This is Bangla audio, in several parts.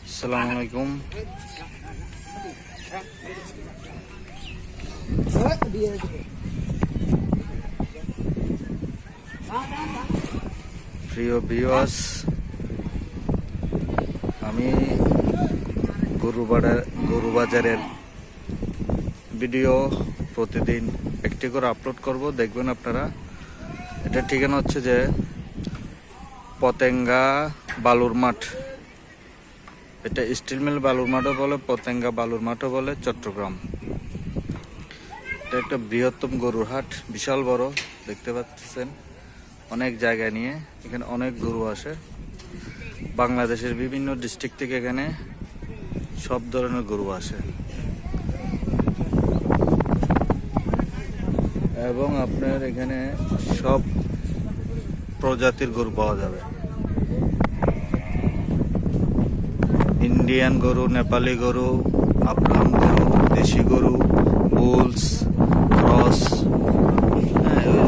Assalamualaikum. প্রিয় ভিউয়ার্স, আমি গরু বাজারের ভিডিও প্রতিদিন একটি করে আপলোড করব, দেখবেন আপনারা। এটা ঠিকানা হচ্ছে যে পতেঙ্গা বালুর মাঠ। এটা স্টিল মিল বালুর মাঠও বলে, পতেঙ্গা বালুর মাঠও বলে, চট্টগ্রাম। এটা একটা বৃহত্তম গরুর হাট, বিশাল বড়, দেখতে পাচ্ছেন। অনেক জায়গা নিয়ে এখানে অনেক গরু আসে। বাংলাদেশের বিভিন্ন ডিস্ট্রিক্ট থেকে এখানে সব ধরনের গরু আসে এবং আপনার এখানে সব প্রজাতির গরু পাওয়া যাবে। ইন্ডিয়ান গরু, নেপালি গরু, আফগান গরু, দেশি গরু, বুলস, ক্রস।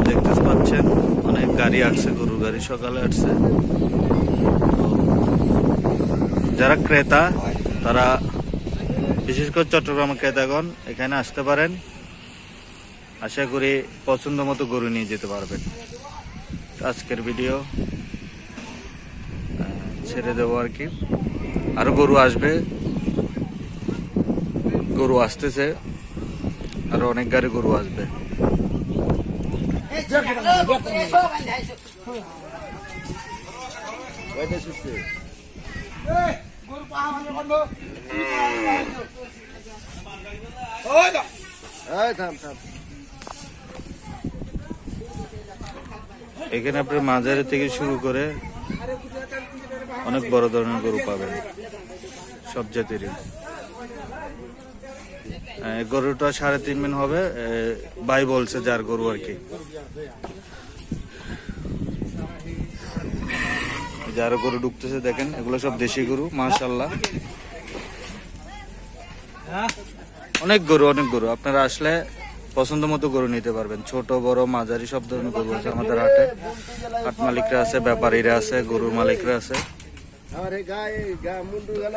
দেখতে পাচ্ছেন অনেক গাড়ি আসছে, গরু গাড়ি সকালে আসছে। যারা ক্রেতা তারা বিশেষ করে চট্টগ্রামের ক্রেতাগণ এখানে আসতে পারেন। আশা করি পছন্দ মতো গরু নিয়ে যেতে পারবেন। আজকের ভিডিও ছেড়ে দেবো আর কি। আরো গরু আসবে, গরু আসতেছে, আরো অনেক গাড়ি গরু আসবে। এখানে আপনার মাঝারি থেকে শুরু করে অনেক বড় ধরনের গরু পাবেন, সব জাতিরই। গরুটা 3.5 মণ হবে, ভাই বলছে যার গরু আর কি। যার গরু ঢুকতেছে দেখেন, এগুলো সব দেশি গরু, মাশাআল্লাহ। অনেক গরু আপনারা আসলে পছন্দ মতো গরু নিতে পারবেন। ছোট বড় মাঝারি সব ধরনের গরু আছে আমাদের হাটে। হাট মালিকরা আছে, ব্যাপারীরা আছে, গরুর মালিকরা আছে।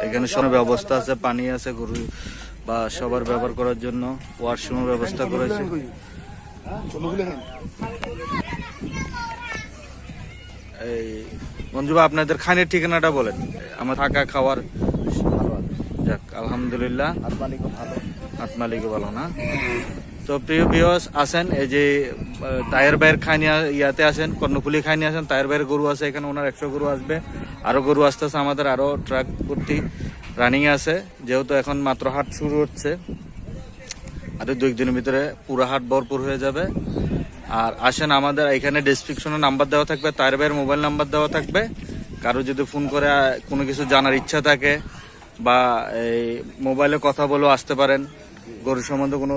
এখানে সব ব্যবস্থা আছে, পানি আছে, গরু বা সবার ব্যবহার করার জন্য ওয়াশরুমের ব্যবস্থা করেছে। এই মঞ্জু ভাই, আপনাদের খানের ঠিকানাটা বলেন। আমার থাকা খাওয়ার, যাক আলহামদুলিল্লাহ, হাট মালিকও ভালো না। তো প্রিয় ভিউয়ার্স, আসেন এই যে তায়ের ভাইয়ের খানিয়া ইয়াতে আসেন, কর্ণফুলি খানি আসেন। তায়ের ভাইয়ের গরু আছে এখানে, ওনার 100 গরু আসবে। আরো গরু আসতেছে আমাদের, আরো ট্রাক ভর্তি রানিং আছে। যেহেতু এখন মাত্র হাট শুরু হচ্ছে, আরো 2 দিনের ভিতরে পুরো হাট ভরপুর হয়ে যাবে। আর আসেন, আমাদের এখানে ডেসক্রিপশনে নাম্বার দেওয়া থাকবে, তায়ের ভাইয়ের মোবাইল নাম্বার দেওয়া থাকবে। কারো যদি ফোন করে কোনো কিছু জানার ইচ্ছা থাকে বা এই মোবাইলে কথা বলেও আসতে পারেন। গরু সম্বন্ধে কোনো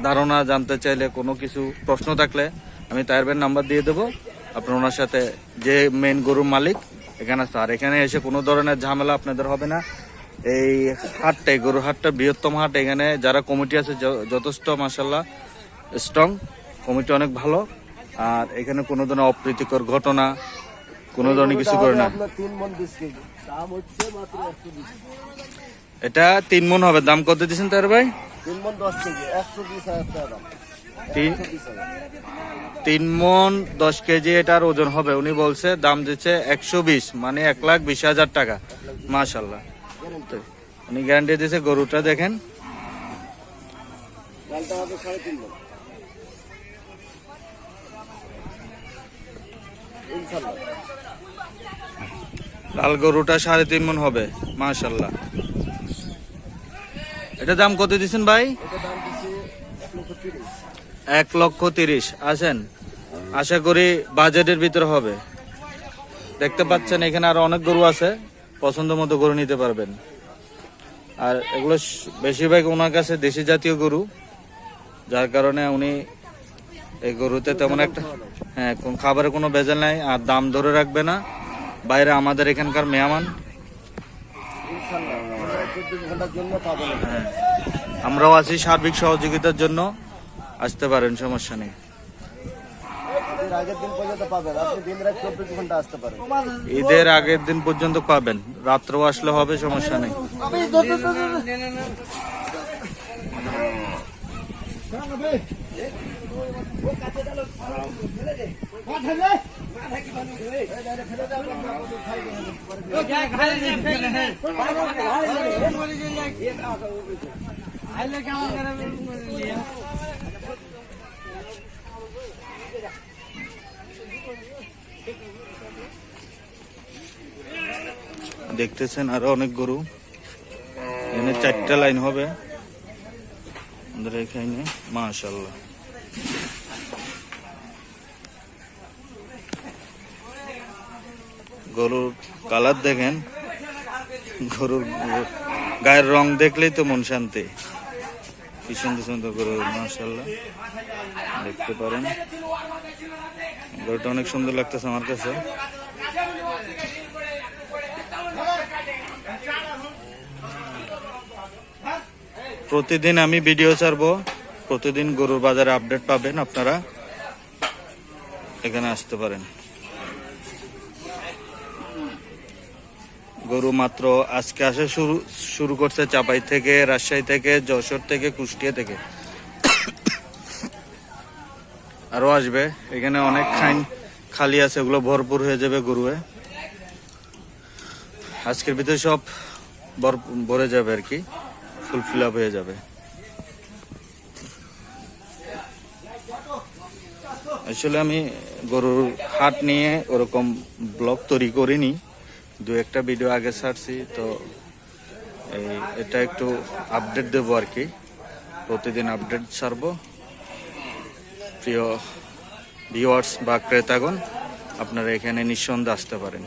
ধারণা জানতে চাইলে, কোনো কিছু প্রশ্ন থাকলে আমি তায়ের ভাইয়ের নাম্বার দিয়ে দেবো। আপনার ওনার সাথে, যে মেইন গরুর মালিক, এখানে আসতে। আর এখানে এসে কোনো ধরনের ঝামেলা আপনাদের হবে না। এই হাটটাই, গরুর হাটটা বৃহত্তম হাট। এখানে যারা কমিটি আছে যথেষ্ট মাশাআল্লাহ স্ট্রং, কমিটি অনেক ভালো। আর এখানে কোনো ধরনের অপ্রীতিকর ঘটনা, কোনো ধরনের কিছু করে না। এটা 3 মণ হবে। দাম কত দিচ্ছেন তার ভাই? 3 মণ 10 কেজি, 120,000 টাকা দাম। 3 মণ 10 কেজি এটার ওজন হবে। উনি বলছে দাম দিচ্ছে 120, মানে 1,20,000 টাকা। মাশাআল্লাহ, উনি গ্যারান্টি দিয়েছে। গরুটা দেখেন, লাল গরুটা 3.5 মণ হবে, মাশাআল্লাহ। এটা দাম কত দিচ্ছেন ভাই? 1,30,000। আসেন, আশা করি বাজেটের ভিতরে হবে। দেখতে পাচ্ছেন এখানে আরো অনেক গরু আছে, পছন্দ মতো গরু নিতে পারবেন। আর এগুলো বেশিরভাগ ওনার কাছে দেশি জাতীয় গরু, যার কারণে উনি এই গরুতে তেমন একটা কোন খাবারের কোনো ভেজাল নাই। আর দাম ধরে রাখবে না। বাইরে আমাদের এখানকার মেহমান, আমরাও আছি সার্বিক সহযোগিতার জন্য, আসতে পারেন, সমস্যা নেই। এর আগের দিন পর্যন্ত পাবেন, আপনি দিন রাত 24 ঘন্টা আসতে পারেন। ঈদের আগের দিন পর্যন্ত পাবেন, রাত্রেও আসলে হবে, সমস্যা নেই। দেখতেছেন আরো অনেক গরু, এখানে 4টা লাইন হবে আমাদের এখানে, মাশাআল্লাহ। গরুর কালার দেখেন, গরুর গায়ের রং দেখলেই তো মন শান্তি। কি সুন্দর সুন্দর গরু, মাশাআল্লাহ, দেখতে পারেন। গরুটা অনেক সুন্দর লাগতেছে আমার কাছে। প্রতিদিন আমি ভিডিও ছাড়বো, প্রতিদিন গরুর বাজারে আপডেট পাবেন আপনারা, এখানে আসতে পারেন। গরু মাত্র আজকে আসে শুরু করছে চাপাই থেকে, রাজশাহী থেকে, যশোর থেকে, কুষ্টিয়া থেকে, আরো আসবে। এখানে অনেক খালি আছে, ওগুলো ভরপুর হয়ে যাবে গরুয়ে। আজকের ভিতরে সব ভরে যাবে আর কি, ফুল ফিল আপ হয়ে যাবে। আসলে আমি গরুর হাট নিয়ে ওরকম ব্লগ তৈরি করিনি, 2-1টা ভিডিও আগে ছাড়ছি, তো এটা একটু আপডেট দেবো আর কি, প্রতিদিন আপডেট ছাড়বো। প্রিয় ভিউয়ার্স বা ক্রেতাগণ, আপনারা এখানে নিঃসন্দেহে আসতে পারেন।